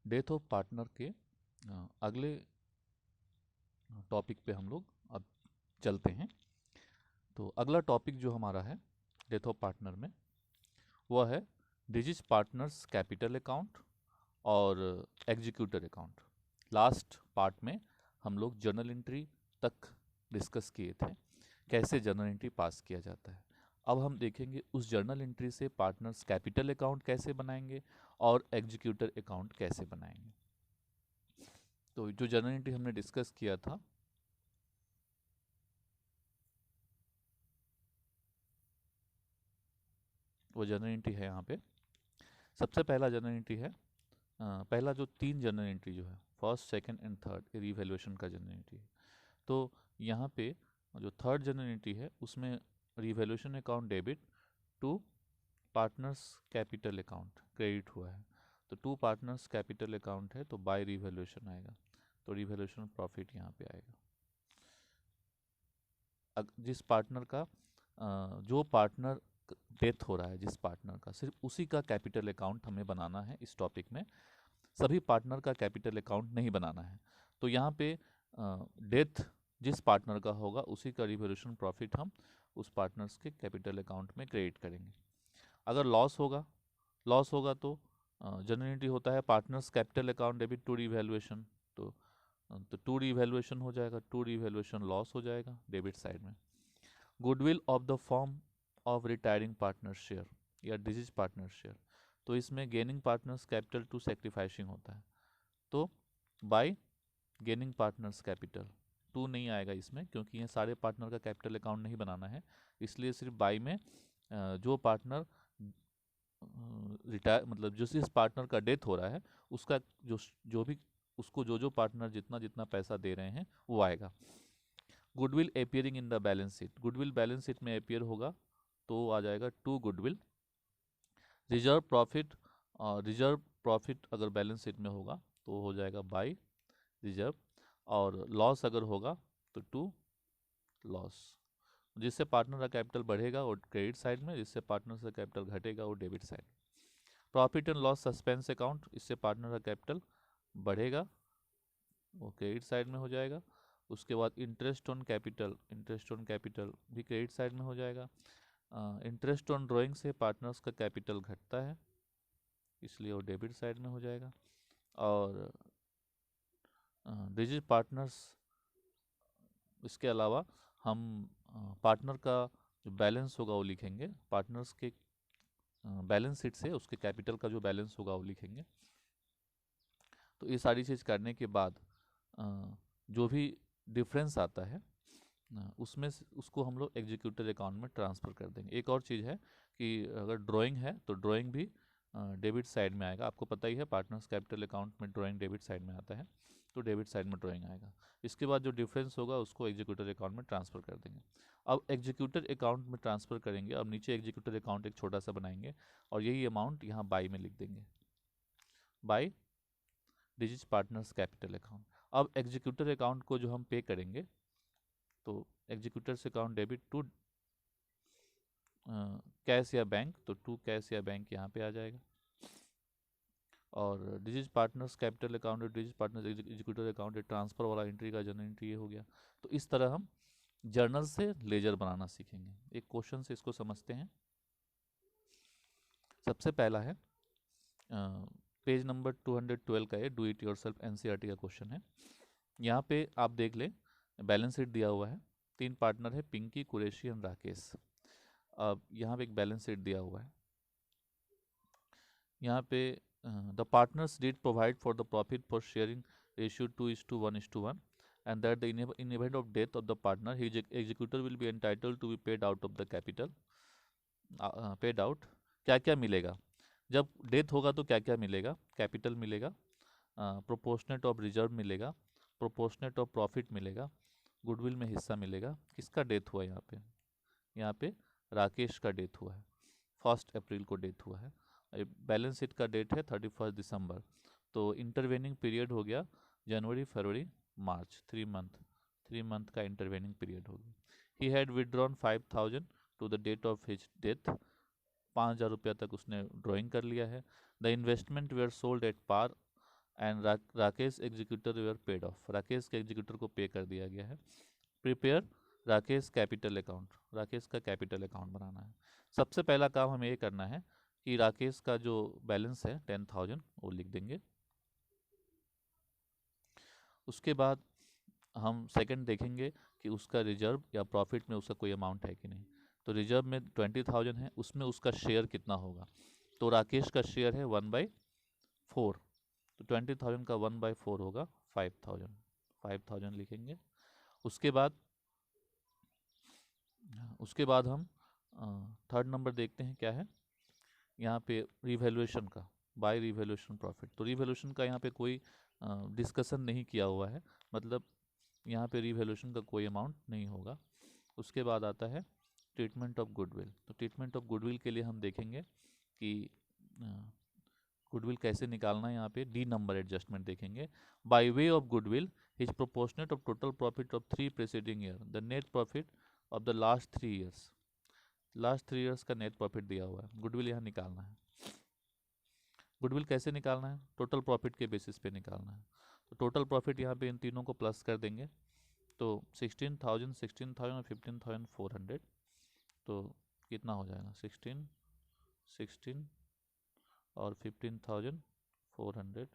Death of partner के अगले topic पे हम लोग अब चलते हैं। तो अगला टॉपिक जो हमारा है डेथ ऑफ पार्टनर में, वह है डिजिज पार्टनर्स कैपिटल अकाउंट और एग्जीक्यूटर अकाउंट। लास्ट पार्ट में हम लोग जर्नल एंट्री तक डिस्कस किए थे, कैसे जर्नल एंट्री पास किया जाता है। अब हम देखेंगे उस जर्नल एंट्री से पार्टनर्स कैपिटल अकाउंट कैसे बनाएंगे और एग्जीक्यूटर अकाउंट कैसे बनाएंगे। तो जो जर्नल एंट्री हमने डिस्कस किया था, वो जर्नल एंट्री है यहाँ पे। सबसे पहला जर्नल एंट्री है, पहला जो तीन जर्नल एंट्री जो है first second and third revaluation का जर्नल एंट्री है। तो यहाँ पे जो थर्ड जर्नल एंट्री है उसमें revaluation account debit to partners capital account credit हुआ है। तो टू पार्टनर्स कैपिटल अकाउंट है तो बाय रिवैल्यूएशन आएगा, तो रिवैल्यूएशन प्रॉफिट यहाँ पे आएगा। जिस पार्टनर का जो पार्टनर डेथ हो रहा है, जिस पार्टनर का, सिर्फ उसी का कैपिटल अकाउंट हमें बनाना है इस टॉपिक में। सभी पार्टनर का कैपिटल अकाउंट नहीं बनाना है। तो यहाँ पे डेथ जिस पार्टनर का होगा उसी का रिवैल्यूएशन प्रॉफिट हम उस पार्टनर्स के कैपिटल अकाउंट में क्रेडिट करेंगे। अगर लॉस होगा तो जनरल एंट्री होता है partners capital account debit to revaluation. तो टू रिवैल्यूएशन हो जाएगा, टू रिवैल्यूएशन लॉस हो जाएगा डेबिट साइड में। Goodwill of the firm of retiring partner share या डिजीज पार्टनर शेयर, तो इसमें gaining partners capital to sacrificing होता है। तो by gaining partners capital, to नहीं आएगा इसमें क्योंकि ये सारे पार्टनर का कैपिटल अकाउंट नहीं बनाना है, इसलिए सिर्फ बाय में जो पार्टनर रिटायर मतलब जिस पार्टनर का डेथ हो रहा है उसका जो जो भी उसको जो पार्टनर जितना जितना पैसा दे रहे हैं वो आएगा। Goodwill appearing in the balance sheet, goodwill balance sheet में अपियर होगा तो आ जाएगा to goodwill. Reserve profit, reserve profit अगर बैलेंस शीट में होगा तो हो जाएगा बाय रिजर्व, और लॉस अगर होगा तो टू लॉस। जिससे पार्टनर का कैपिटल बढ़ेगा वो क्रेडिट साइड में, जिससे पार्टनर का कैपिटल घटेगा वो debit side. Profit and loss suspense account, इससे पार्टनर का कैपिटल बढ़ेगा वो क्रेडिट साइड में हो जाएगा। उसके बाद interest on capital, interest on capital भी क्रेडिट साइड में हो जाएगा। इंटरेस्ट ऑन ड्राइंग से पार्टनर्स का कैपिटल घटता है इसलिए वो डेबिट साइड में हो जाएगा। और डिजिट पार्टनर्स, इसके अलावा हम पार्टनर का जो बैलेंस होगा वो लिखेंगे, पार्टनर्स के बैलेंस शीट से उसके कैपिटल का जो बैलेंस होगा वो लिखेंगे। तो ये सारी चीज़ करने के बाद जो भी डिफरेंस आता है उसमें उसको हम लोग एग्जीक्यूटिव अकाउंट में ट्रांसफ़र कर देंगे। एक और चीज़ है कि अगर ड्राइंग है तो ड्राइंग भी डेबिट साइड में आएगा। आपको पता ही है पार्टनर्स कैपिटल अकाउंट में ड्राइंग डेबिट साइड में आता है, तो डेबिट साइड में ड्राइंग आएगा। इसके बाद जो डिफरेंस होगा उसको एग्जीक्यूटिव अकाउंट में ट्रांसफ़र कर देंगे। अब एग्जीक्यूटिव अकाउंट में ट्रांसफ़र करेंगे, अब नीचे एग्जीक्यूटिव अकाउंट एक छोटा सा बनाएंगे और यही अमाउंट यहाँ बाई में लिख देंगे, by deceased partners capital account. अब एग्जीक्यूटिव अकाउंट को जो हम पे करेंगे तो executors account debit to cash or bank, तो टू कैश या बैंक यहाँ पे आ जाएगा। और deceased partners capital account, deceased partners executive account, transfer वाला एंट्री का जर्नल एंट्री ये हो गया। तो इस तरह हम जर्नल से लेजर बनाना सीखेंगे। एक क्वेश्चन से इसको समझते हैं। सबसे पहला है पेज नंबर 212 का, ये डू इट योरसेल्फ एनसीईआरटी का क्वेश्चन है। यहाँ पे आप देख लें बैलेंस शीट दिया हुआ है, तीन पार्टनर है पिंकी, कुरैशी एंड राकेश। अब यहाँ पे एक बैलेंस शीट दिया हुआ है। यहाँ पे the partners did provide for the profit for sharing ratio 2:1:1 and that the in event of death of the partner his executor will be entitled to be paid out of the capital, paid out। क्या क्या मिलेगा जब death होगा, तो क्या क्या मिलेगा, capital मिलेगा, प्रोपोर्शनेट ऑफ रिजर्व मिलेगा, प्रोपोर्शनेट ऑफ प्रॉफिट मिलेगा, गुडविल में हिस्सा मिलेगा। किसका डेथ हुआ यहाँ पे राकेश का डेथ हुआ है, 1 अप्रैल को डेथ हुआ है। बैलेंस शीट का डेट है 31 दिसंबर, तो इंटरवेनिंग पीरियड हो गया जनवरी फरवरी मार्च, 3 मंथ का इंटरवेनिंग पीरियड हो गया। He had withdrawn 5,000 to the date of his death, 5,000 रुपया तक उसने ड्राइंग कर लिया है। The investment were sold at par and Rakesh executor your paid off, Rakesh के एग्जीक्यूटर को पे कर दिया गया है। Prepare Rakesh capital account, Rakesh का कैपिटल अकाउंट बनाना है। सबसे पहला काम हमें ये करना है कि राकेश का जो बैलेंस है 10,000 वो लिख देंगे। उसके बाद हम सेकंड देखेंगे कि उसका रिजर्व या प्रॉफिट में उसका कोई अमाउंट है कि नहीं। तो रिजर्व में 20,000 है, उसमें उसका शेयर कितना होगा। तो राकेश का शेयर है 1/4, तो 20,000 का 1/4 होगा 5,000, 5,000 लिखेंगे। उसके बाद उसके बाद हम थर्ड नंबर देखते हैं क्या है यहाँ पे, रिवैल्यूएशन का, बाय रिवैल्यूएशन प्रॉफिट। तो रिवैल्यूएशन का यहाँ पे कोई डिस्कशन नहीं किया हुआ है, मतलब यहाँ पे रिवैल्यूएशन का कोई अमाउंट नहीं होगा। उसके बाद आता है ट्रीटमेंट ऑफ गुडविल। तो ट्रीटमेंट ऑफ गुडविल के लिए हम देखेंगे कि गुडविल कैसे निकालना है। यहाँ पे डी नंबर एडजस्टमेंट देखेंगे। By way of goodwill is proportionate of total profit of 3 presiding year, the net profit of the last 3 years. Last 3 years का नेट प्रॉफिट दिया हुआ है, गुडविल यहाँ निकालना है। गुडविल कैसे निकालना है, टोटल प्रॉफिट के बेसिस पे निकालना है। तो टोटल प्रॉफिट यहाँ पे इन तीनों को प्लस कर देंगे, तो 16,000, 16,000 और 15,400, तो कितना हो जाएगा 16, 16 और 15,400,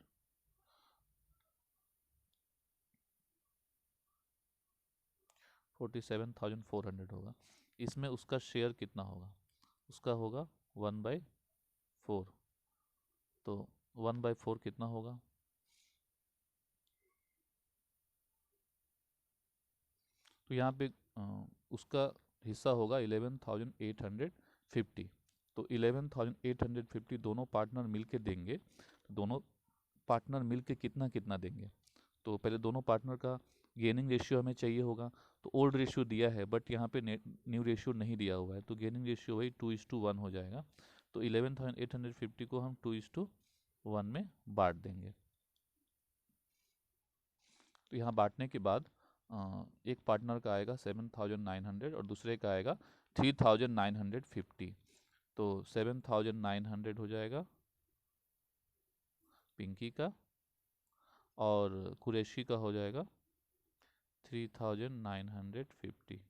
47,400 होगा। इसमें उसका शेयर कितना होगा, उसका होगा 1/4, तो 1/4 कितना होगा, तो यहाँ पे उसका हिस्सा होगा 11,850। तो 11,850 दोनों पार्टनर मिलके देंगे, तो दोनों पार्टनर मिलके कितना कितना देंगे। तो पहले दोनों पार्टनर का गेनिंग रेशियो हमें चाहिए होगा। तो ओल्ड रेशियो दिया है बट यहाँ पे न्यू रेशियो नहीं दिया हुआ है, तो गेनिंग रेशियो वही 2:1 हो जाएगा। तो 11,850 को हम 2:1 में बांट देंगे। तो यहाँ बांटने के बाद एक पार्टनर का आएगा 7,900 और दूसरे का आएगा 3,950। तो 7,900 हो जाएगा पिंकी का, और कुरैशी का हो जाएगा 3,950।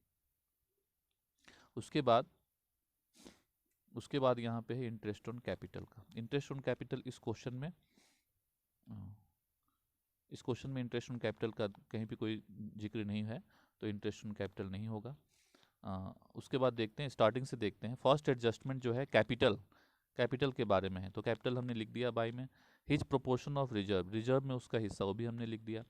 उसके बाद यहाँ पे है इंटरेस्ट ऑन कैपिटल का। इंटरेस्ट ऑन कैपिटल इस क्वेश्चन में इंटरेस्ट ऑन कैपिटल का कहीं भी कोई जिक्र नहीं है, तो इंटरेस्ट ऑन कैपिटल नहीं होगा। उसके बाद देखते हैं, स्टार्टिंग से देखते हैं। फर्स्ट एडजस्टमेंट जो है कैपिटल के बारे में है, तो कैपिटल हमने लिख दिया बाय में। His proportion of reserve, reserve में उसका हिस्सा वो भी हमने लिख दिया।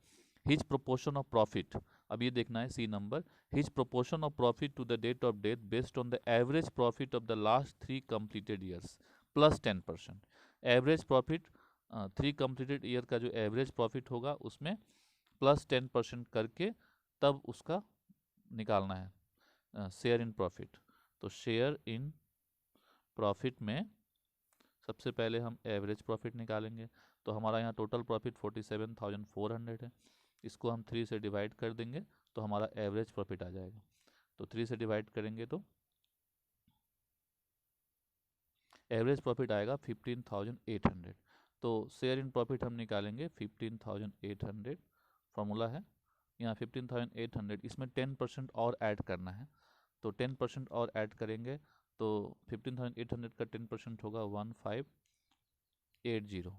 हिज प्रोपोर्शन ऑफ प्रॉफिट, अब ये देखना है C number, his proportion of profit to the date of death based on the average profit of the last 3 completed years plus 10%। Average profit 3 completed year का जो एवरेज प्रॉफिट होगा उसमें plus 10% करके तब उसका निकालना है शेयर इन प्रॉफिट। तो शेयर इन प्रॉफिट में सबसे पहले हम एवरेज प्रॉफिट निकालेंगे। तो हमारा यहाँ टोटल प्रॉफिट 47,400 है, इसको हम 3 से डिवाइड कर देंगे तो हमारा एवरेज प्रॉफिट आ जाएगा। तो 3 से डिवाइड करेंगे तो एवरेज प्रॉफिट आएगा 15,800। तो शेयर इन प्रॉफिट हम निकालेंगे 15,800, फॉर्मूला है यहाँ 15,800, इसमें 10% और ऐड करना है। तो 10% और ऐड करेंगे तो 15,800 का 10% होगा 1580।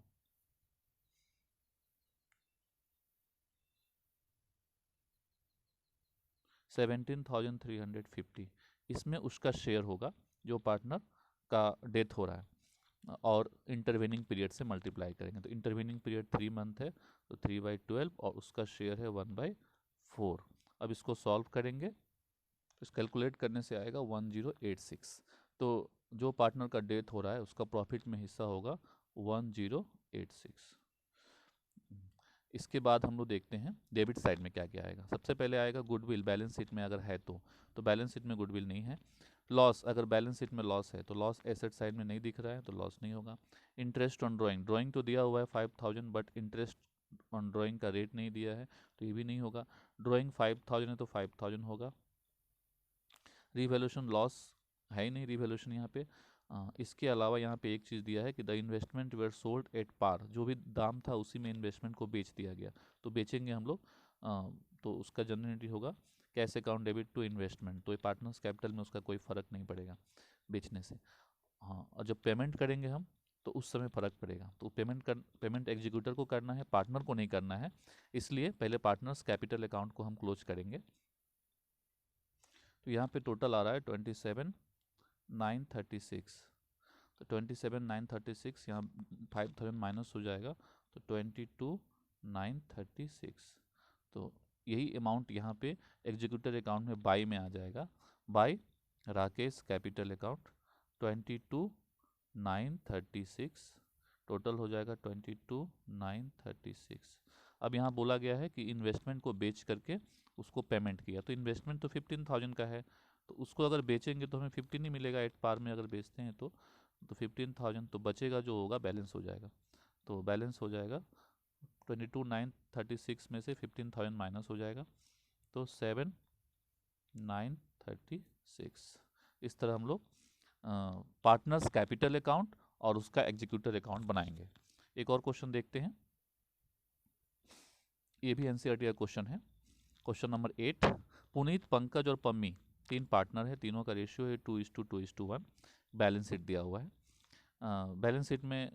17,350 इसमें उसका शेयर होगा जो पार्टनर का डेथ हो रहा है, और इंटरवेनिंग पीरियड से मल्टीप्लाई करेंगे। तो इंटरवेनिंग पीरियड 3 मंथ है, तो 3/12 और उसका शेयर है 1/4। अब इसको सॉल्व करेंगे तो इस कैलकुलेट करने से आएगा 1086। तो जो पार्टनर का डेथ हो रहा है उसका प्रॉफिट में हिस्सा होगा 1086। इसके बाद हम लोग देखते हैं डेबिट साइड में क्या क्या आएगा। सबसे पहले आएगा गुडविल, बैलेंस शीट में अगर है तो बैलेंस शीट में गुडविल नहीं है। लॉस, अगर बैलेंस शीट में लॉस है तो लॉस एसेट साइड में नहीं दिख रहा है तो लॉस नहीं होगा। इंटरेस्ट ऑन ड्राइंग, ड्राइंग तो दिया हुआ है 5,000 बट इंटरेस्ट ऑन ड्राइंग का रेट नहीं दिया है तो ये भी नहीं होगा। ड्राइंग 5,000 है तो 5,000 होगा। रिवैल्यूएशन लॉस है ही नहीं रिवैल्यूएशन यहाँ पे, इसके अलावा यहाँ पे एक चीज़ दिया है कि the investment were sold at par, जो भी दाम था उसी में इन्वेस्टमेंट को बेच दिया गया, तो बेचेंगे हम लोग। तो उसका जनरल होगा cash account debit to investment, तो ये पार्टनर्स कैपिटल में उसका कोई फ़र्क नहीं पड़ेगा बेचने से। हाँ, और जब पेमेंट करेंगे हम तो उस समय फ़र्क पड़ेगा। तो पेमेंट एग्जीक्यूटर को करना है, पार्टनर को नहीं करना है, इसलिए पहले पार्टनर्स कैपिटल अकाउंट को हम क्लोज करेंगे। तो यहाँ पे टोटल आ रहा है 27,936, तो 27,936 यहाँ 5,000 माइनस हो जाएगा, तो 22,936। तो यही अमाउंट यहाँ पे एग्जीक्यूटर अकाउंट में बाई में आ जाएगा, by Rakesh capital account 22,936, total हो जाएगा 22,936। अब यहाँ बोला गया है कि इन्वेस्टमेंट को बेच करके उसको पेमेंट किया, तो इन्वेस्टमेंट तो 15,000 का है, तो उसको अगर बेचेंगे तो हमें 15 ही मिलेगा एट पार में, अगर बेचते हैं तो 15,000, तो बचेगा जो होगा बैलेंस हो जाएगा। तो बैलेंस हो जाएगा 22,936 में से 15,000 माइनस हो जाएगा, तो 7,936। इस तरह हम लोग पार्टनर्स कैपिटल अकाउंट और उसका एग्जीक्यूटर अकाउंट बनाएंगे। एक और क्वेश्चन देखते हैं, ये भी एनसीईआरटी का क्वेश्चन है। क्वेश्चन नंबर 8, पुनीत, पंकज और पम्मी 3 पार्टनर है, तीनों का रेशियो है 2:2:1। बैलेंस शीट दिया हुआ है। बैलेंस शीट में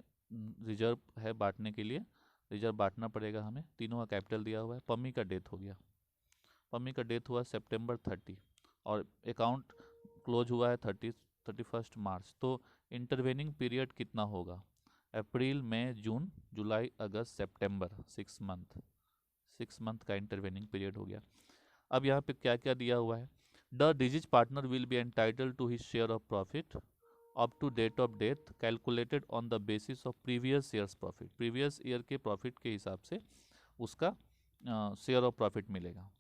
रिजर्व है बांटने के लिए, रिजर्व बांटना पड़ेगा हमें। तीनों का कैपिटल दिया हुआ है। पम्मी का डेथ हो गया, पम्मी का डेथ हुआ September 30 और अकाउंट क्लोज हुआ है 31 मार्च। तो इंटरवेनिंग पीरियड कितना होगा? अप्रैल, मई, जून, जुलाई, अगस्त, सितंबर, 6 मंथ का इंटरवेनिंग पीरियड हो गया। अब यहाँ पे क्या क्या दिया हुआ है? The deceased partner will be entitled to his share of profit up to date of death calculated on the basis of previous years profit. Previous year के प्रॉफिट के हिसाब से उसका शेयर ऑफ प्रॉफिट मिलेगा।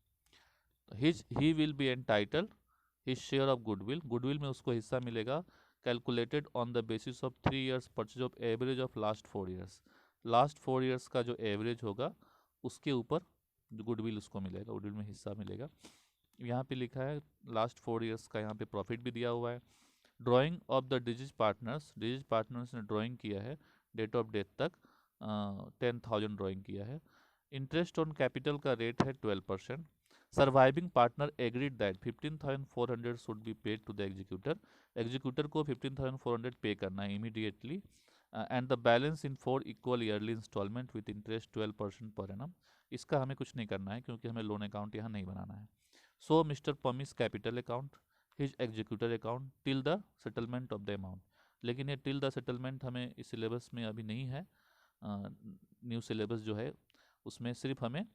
He will be entitled his share of goodwill, goodwill में उसको हिस्सा मिलेगा calculated on the basis of 3 years purchase of average of last 4 years. Last 4 years का जो एवरेज होगा उसके ऊपर गुडविल उसको मिलेगा, गुडविल में हिस्सा मिलेगा। यहाँ पे लिखा है लास्ट 4 ईयर्स का, यहाँ पे प्रॉफिट भी दिया हुआ है। Drawing of the disease partners ने ड्राइंग किया है डेट ऑफ डेथ तक 10,000 ड्राइंग किया है। इंटरेस्ट ऑन कैपिटल का रेट है 12%। Surviving partner agreed that 15,400 should be paid to the executor, executor को 15,400 पे करना है immediately, and the balance in 4 equal yearly instalment with interest 12% per annum. इसका हमें कुछ नहीं करना है क्योंकि हमें लोन अकाउंट यहाँ नहीं बनाना है। So Mister Pamis capital account his executor account till the settlement of the amount, लेकिन ये टिल द सेटलमेंट हमें इस सिलेबस में अभी नहीं है। न्यू सिलेबस जो है उसमें सिर्फ हमें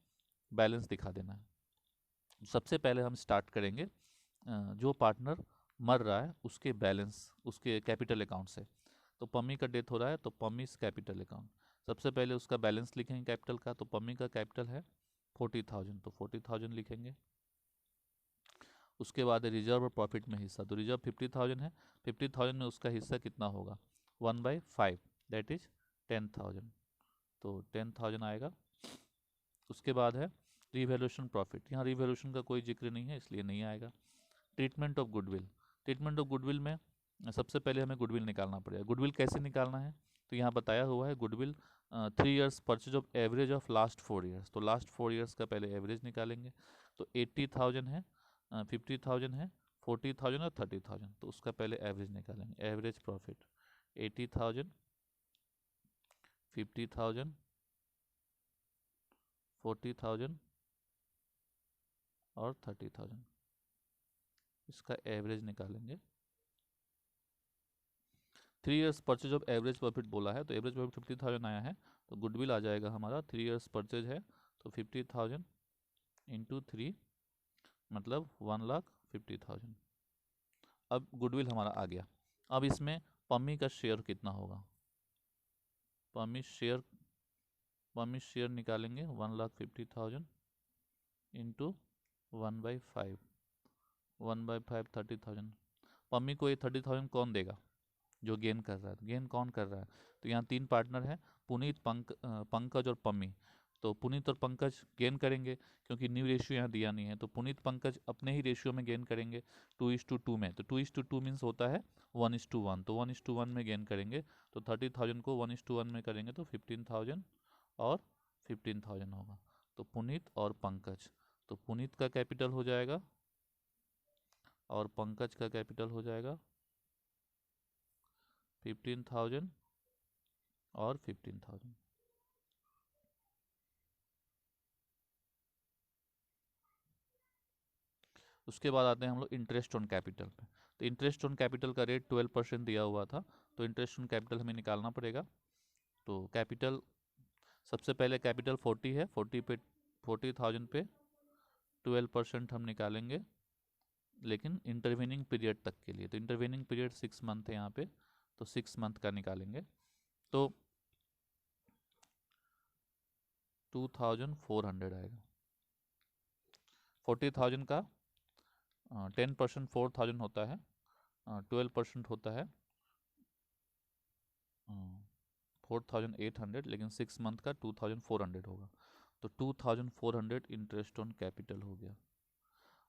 बैलेंस दिखा देना है। सबसे पहले हम स्टार्ट करेंगे जो पार्टनर मर रहा है उसके बैलेंस, उसके कैपिटल अकाउंट से। तो पम्मी का डेथ हो रहा है तो पम्मीज कैपिटल अकाउंट, सबसे पहले उसका बैलेंस लिखेंगे कैपिटल का। तो पम्मी का कैपिटल है 40,000, तो 40,000 लिखेंगे। उसके बाद रिजर्व और प्रॉफिट में हिस्सा, तो रिजर्व 50,000 है, 50,000 में उसका हिस्सा कितना होगा 1/5, दैट इज 10,000, तो 10,000 आएगा। उसके बाद है रिवैल्यूएशन प्रॉफिट, यहाँ रिवैल्यूएशन का कोई जिक्र नहीं है इसलिए नहीं आएगा। Treatment of goodwill, treatment of goodwill में सबसे पहले हमें गुडविल निकालना पड़ेगा। गुडविल कैसे निकालना है तो यहाँ बताया हुआ है goodwill 3 years purchase of average of last 4 years, तो लास्ट 4 ईयर्स का पहले एवरेज निकालेंगे। तो 80,000 है, 50,000 है, 40,000 और 30,000, तो उसका पहले एवरेज निकालेंगे। एवरेज प्रॉफिट 80,000, 50,000, 40,000 और 30,000, इसका एवरेज निकालेंगे। 3 years purchase of average profit बोला है तो एवरेज प्रॉफिट 50,000 आया है, तो गुडविल आ जाएगा हमारा 3 ईयर्स परचेज है तो 50,000 इंटू 3 मतलब 1,50,000। अब गुडविल हमारा आ गया। अब इसमें पम्मी का शेयर कितना होगा, पम्मी शेयर निकालेंगे 1,50,000 इंटू 1/5, 1/5 30,000। पम्मी को ये 30,000 कौन देगा, जो गेन कर रहा है। गेन कौन कर रहा है, तो यहाँ 3 पार्टनर हैं पुनीत, पंकज और पम्मी। तो पुनीत और पंकज गेन करेंगे, क्योंकि न्यू रेशियो यहाँ दिया नहीं है, तो पुनीत पंकज अपने ही रेशियो में गेन करेंगे 2:2 में। तो 2:2 मीन्स होता है 1:1, तो 1:1 में गेन करेंगे। तो 30,000 को 1:1 में करेंगे तो 15,000 और 15,000 होगा। तो पुनीत और पंकज, तो पुनीत का कैपिटल हो जाएगा और पंकज का कैपिटल हो जाएगा 15,000 और 15,000। उसके बाद आते हैं हम लोग इंटरेस्ट ऑन कैपिटल पे। तो इंटरेस्ट ऑन कैपिटल का रेट 12% दिया हुआ था, तो इंटरेस्ट ऑन कैपिटल हमें निकालना पड़ेगा। तो कैपिटल, सबसे पहले कैपिटल 40 है, 40,000 पे 12% हम निकालेंगे, लेकिन इंटरवेनिंग पीरियड तक के लिए। तो इंटरवेनिंग पीरियड 6 मंथ है यहाँ पे, तो 6 मंथ का निकालेंगे। तो 2,400 आएगा। 40,000 का 10% 4,000 होता है, 12% होता है 4,800, लेकिन 6 मंथ का 2,400 होगा। तो 2,400 इंटरेस्ट ऑन कैपिटल हो गया।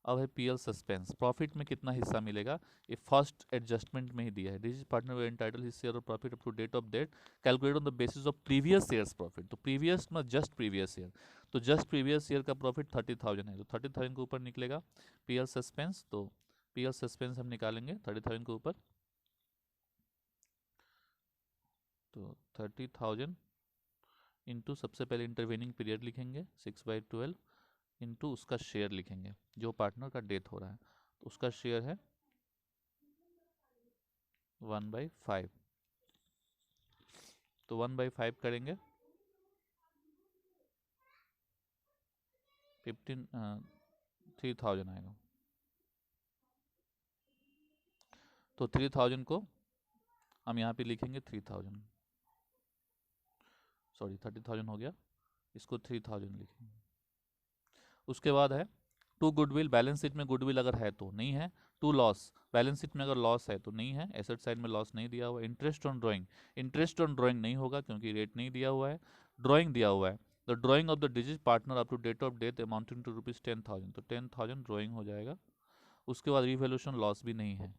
अब है पीएल सस्पेंस, प्रॉफिट में कितना हिस्सा मिलेगा, ये फर्स्ट एडजस्टमेंट में ही दिया है। This partner will entitle his share of profit up to date of date calculate on the basis of previous years profit. तो प्रीवियस में जस्ट प्रीवियस ईयर, तो जस्ट प्रीवियस ईयर का प्रॉफिट 30,000 है, तो 30,000 के ऊपर निकलेगा पीएल सस्पेंस। तो पीएल सस्पेंस हम निकालेंगे 30,000 के ऊपर, तो 30,000 इंटू सबसे पहले इंटरवेनिंग पीरियड लिखेंगे 6/12 इंटू उसका शेयर लिखेंगे, जो पार्टनर का डेथ हो रहा है, तो उसका शेयर है 1/5। तो 1/5 करेंगे 3,000 आएगा। तो 3,000 को हम यहाँ पे लिखेंगे 3,000, सॉरी 30,000 हो गया, इसको 3,000 लिखेंगे। उसके बाद है टू गुडविल, बैलेंस शीट में गुडविल अगर है तो नहीं है। टू लॉस, बैलेंस शीट में अगर लॉस है तो नहीं है, एसेट साइड में लॉस नहीं दिया हुआ है। Interest on drawing, interest on drawing नहीं होगा क्योंकि रेट नहीं दिया हुआ है। ड्राइंग दिया हुआ है, the drawing of the deceased partner up to date of death amounting to ₹10,000, तो 10,000 ड्राइंग हो जाएगा। उसके बाद रिवैल्यूएशन लॉस भी नहीं है,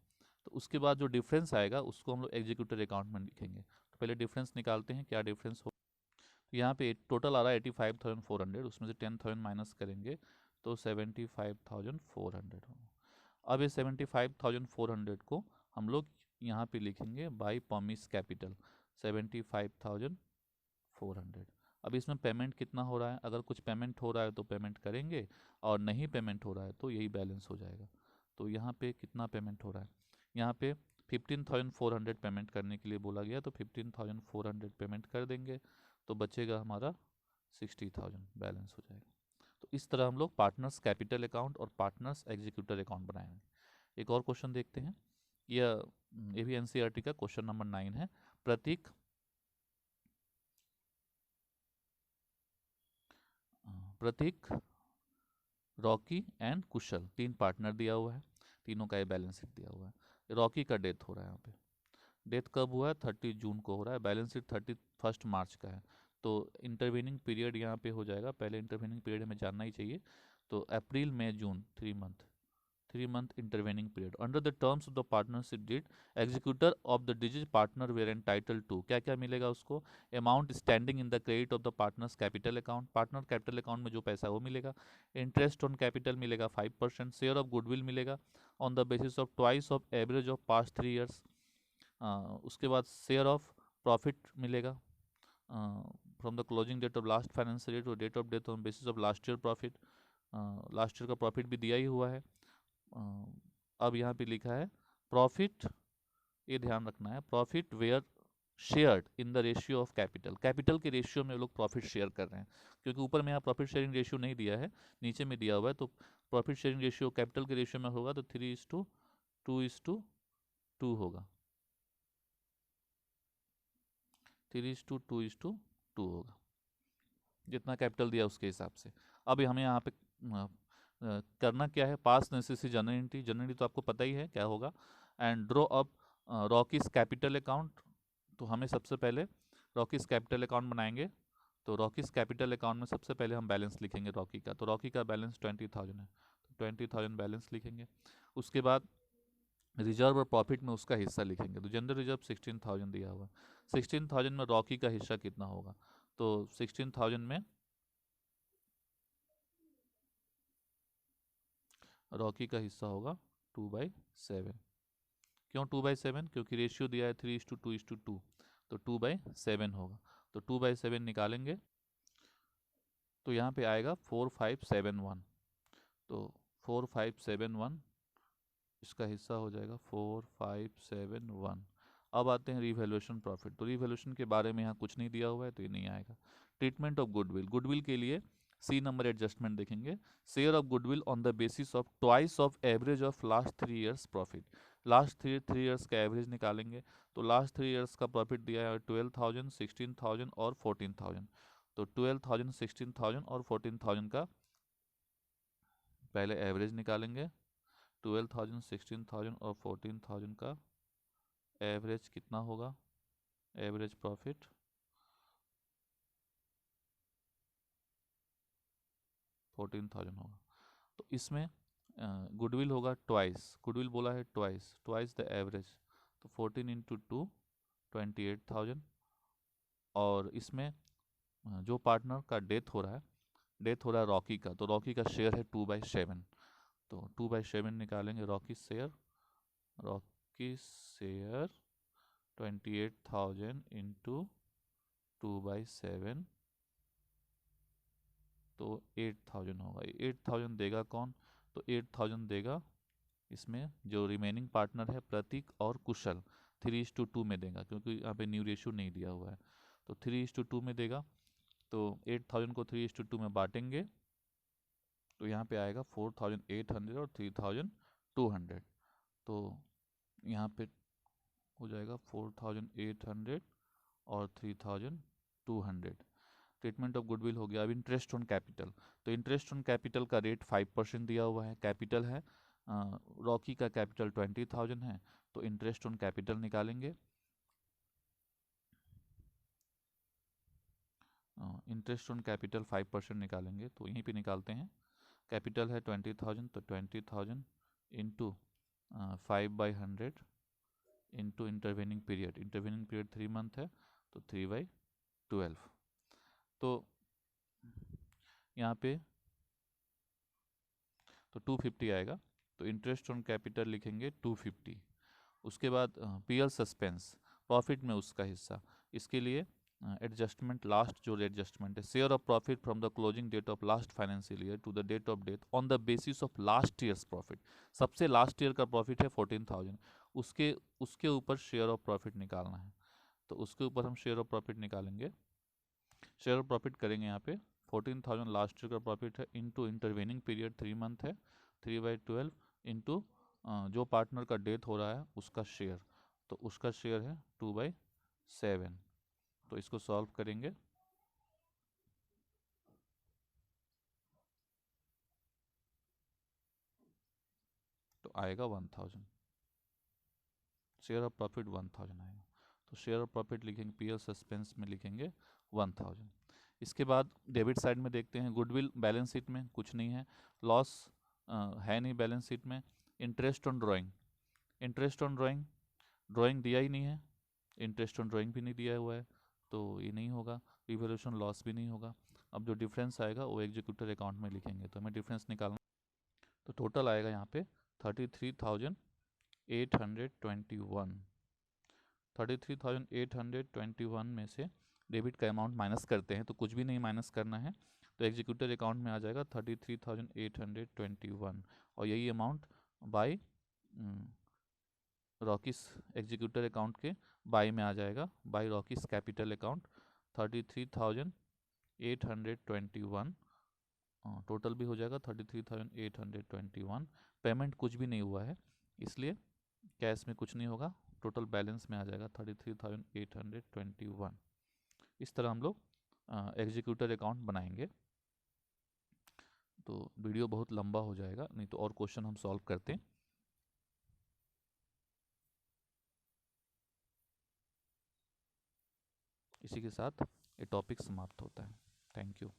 तो उसके बाद जो डिफरेंस आएगा उसको हम लोग एग्जीक्यूटिव अकाउंट में लिखेंगे। तो पहले डिफरेंस निकालते हैं, क्या डिफरेंस हो। यहाँ पे टोटल आ रहा है 85,400, उसमें से 10,000 माइनस करेंगे तो 75,400 होगा। अब ये 75,400 को हम लोग यहाँ पे लिखेंगे बाई पॉमिस कैपिटल 75,400। अब इसमें पेमेंट कितना हो रहा है, अगर कुछ पेमेंट हो रहा है तो पेमेंट करेंगे, और नहीं पेमेंट हो रहा है तो यही बैलेंस हो जाएगा। तो यहाँ पे कितना पेमेंट हो रहा है, यहाँ पे 15,400 पेमेंट करने के लिए बोला गया, तो 15,400 पेमेंट कर देंगे, तो बचेगा हमारा 60,000, बैलेंस हो जाएगा। तो इस तरह हम लोग पार्टनर्स कैपिटल अकाउंट और पार्टनर्स एग्जीक्यूटर अकाउंट बनाएंगे। एक और क्वेश्चन देखते हैं, ये भी एनसीईआरटी का क्वेश्चन नंबर 9 है। प्रतीक प्रतीक रॉकी एंड कुशल, 3 पार्टनर दिया हुआ है, तीनों का ये बैलेंस शीट दिया हुआ है। रॉकी का डेथ हो रहा है, यहाँ पे डेथ कब हुआ है, 30 जून को हो रहा है, बैलेंस शीट 31 मार्च का है। तो इंटरवेनिंग पीरियड यहाँ पे हो जाएगा, पहले इंटरवेनिंग पीरियड हमें जानना ही चाहिए। तो अप्रैल मई जून 3 month intervening period. Under the terms of the partnership deed executor of the deceased partner were entitle to, क्या क्या मिलेगा उसको, amount standing in the credit of the partners capital account, partner capital account में जो पैसा वो मिलेगा। Interest on capital मिलेगा 5%, शेयर ऑफ गुडविल मिलेगा on the basis of twice of average of past 3 years. उसके बाद शेयर ऑफ प्रॉफिट मिलेगा from the closing date of last financial year to date of death on basis of last year profit, last year का profit भी दिया ही हुआ है। अब यहाँ पे लिखा है प्रॉफिट, ये ध्यान रखना है, profit were shared in the ratio of capital, capital के रेशियो में लोग प्रॉफिट शेयर कर रहे हैं, क्योंकि ऊपर में यहाँ प्रॉफिट शेयरिंग रेशियो नहीं दिया है, नीचे में दिया हुआ है। तो प्रॉफिट शेयरिंग रेशियो कैपिटल के रेशियो में होगा तो 3:2:2 होगा, 3:2:2 होगा, जितना कैपिटल दिया उसके हिसाब से। अब हमें यहाँ पे करना क्या है, पास नेसेसरी जनरल एंट्री तो आपको पता ही है क्या होगा, and draw up Rockies capital account. तो हमें सबसे पहले रॉकीज कैपिटल अकाउंट बनाएंगे, तो रॉकीज कैपिटल अकाउंट में सबसे पहले हम बैलेंस लिखेंगे रॉकी का। तो रॉकी का बैलेंस 20,000 है, तो 20,000 बैलेंस लिखेंगे। उसके बाद रिजर्व और प्रॉफिट में उसका हिस्सा लिखेंगे। तो जनरल रिजर्व 16,000 दिया हुआ है, 16,000 में रॉकी का हिस्सा कितना होगा? तो 16,000 में रॉकी का हिस्सा होगा 2/7। क्यों 2/7? क्योंकि रेशियो दिया है 3:2:2, तो 2/7 होगा। तो 2/7 निकालेंगे तो यहाँ पे आएगा 4571। तो 4571 इसका हिस्सा हो जाएगा 4571। अब आते हैं रिवैल्यूएशन प्रॉफिट। तो रिवैल्यूएशन के बारे में यहाँ कुछ नहीं दिया हुआ है तो ये नहीं आएगा। ट्रीटमेंट ऑफ गुडविल, गुडविल के लिए सी नंबर एडजस्टमेंट देखेंगे। Share of goodwill on the basis of twice of average of last 3 years profit. Last three years का एवरेज निकालेंगे। तो लास्ट 3 ईयर्स का प्रॉफिट दिया है 12,000, 16,000 और 14,000। तो 12,000, 16,000 और 14,000 का पहले एवरेज निकालेंगे। 12,000, 16,000 और 14,000 का एवरेज कितना होगा? एवरेज प्रॉफिट 14,000 होगा। तो इसमें गुडविल होगा ट्वाइस, गुडविल बोला है ट्वाइस, ट्वाइस द एवरेज। तो 14 इंटू 2 28,000। और इसमें जो पार्टनर का डेथ हो रहा है, डेथ हो रहा है रॉकी का, तो रॉकी का शेयर है 2/7। तो 2/7 निकालेंगे Rocky share. Rocky share 28,000 into 2/7, तो 8,000 होगा। 8,000 देगा कौन? तो 8,000 देगा इसमें जो रिमेनिंग पार्टनर है प्रतीक और कुशल। 3:2 में देगा क्योंकि यहाँ पे न्यू रेशियो नहीं दिया हुआ है, तो 3:2 में देगा। तो 8,000 को 3:2 में बांटेंगे तो यहाँ पे आएगा 4,800 और 3,200। तो यहाँ पे हो जाएगा 4,800 और 3,200। ट्रीटमेंट ऑफ गुडविल हो गया। अब इंटरेस्ट ऑन कैपिटल। तो इंटरेस्ट ऑन कैपिटल का रेट 5% दिया हुआ है। कैपिटल है रॉकी का कैपिटल 20,000 है, तो इंटरेस्ट ऑन कैपिटल निकालेंगे। इंटरेस्ट ऑन कैपिटल 5% निकालेंगे, तो यहीं पे निकालते हैं। कैपिटल है 20,000, तो 20,000 into 5/100 into intervening period. Intervening period 3 month है, तो 3/12। तो यहाँ पे तो 250 आएगा। तो इंटरेस्ट ऑन कैपिटल लिखेंगे 250। उसके बाद पीएल सस्पेंस, प्रॉफिट में उसका हिस्सा। इसके लिए एडजस्टमेंट, लास्ट जो एडजस्टमेंट है, share of profit from the closing date of last financial year to the date of death on the basis of last years profit. सबसे लास्ट ईयर का profit है 14,000, उसके उसके ऊपर शेयर ऑफ प्रॉफिट निकालना है। तो उसके ऊपर हम शेयर ऑफ प्रॉफिट निकालेंगे। शेयर ऑफ प्रॉफिट करेंगे यहाँ पे 14,000 लास्ट ईयर का प्रॉफिट है इंटू इंटरवेनिंग पीरियड 3 मंथ है, 3/12 इंटू जो पार्टनर का डेथ हो रहा है उसका शेयर, तो उसका शेयर है 2/7। तो इसको सॉल्व करेंगे तो आएगा 1,000। शेयर ऑफ प्रॉफिट 1,000 आएगा। तो शेयर ऑफ प्रॉफिट लिखेंगे, पीएल सस्पेंस में लिखेंगे 1,000। इसके बाद डेबिट साइड में देखते हैं। गुडविल बैलेंस शीट में कुछ नहीं है, लॉस है नहीं बैलेंस शीट में। Interest on drawing, interest on drawing, drawing दिया ही नहीं है, इंटरेस्ट ऑन ड्राइंग भी नहीं दिया हुआ है, तो ये नहीं होगा। रिवैल्यूएशन लॉस भी नहीं होगा। अब जो डिफरेंस आएगा वो एग्जीक्यूटिव अकाउंट में लिखेंगे। तो हमें डिफरेंस निकालना, तो टोटल आएगा यहाँ पे 33,821। 33,821 में से डेबिट का अमाउंट माइनस करते हैं, तो कुछ भी नहीं माइनस करना है, तो एग्जीक्यूटिव अकाउंट में आ जाएगा 33,821। और यही अमाउंट बाय रॉकीस एग्जीक्यूटिव अकाउंट के बाय में आ जाएगा, बाय रॉकीस कैपिटल अकाउंट 33,821। टोटल भी हो जाएगा 33,821। पेमेंट कुछ भी नहीं हुआ है इसलिए कैश में कुछ नहीं होगा, टोटल बैलेंस में आ जाएगा 33,821। इस तरह हम लोग एग्जीक्यूटिव अकाउंट बनाएंगे। तो वीडियो बहुत लंबा हो जाएगा, नहीं तो और क्वेश्चन हम सॉल्व करते हैं। इसी के साथ ये टॉपिक समाप्त होता है। Thank you.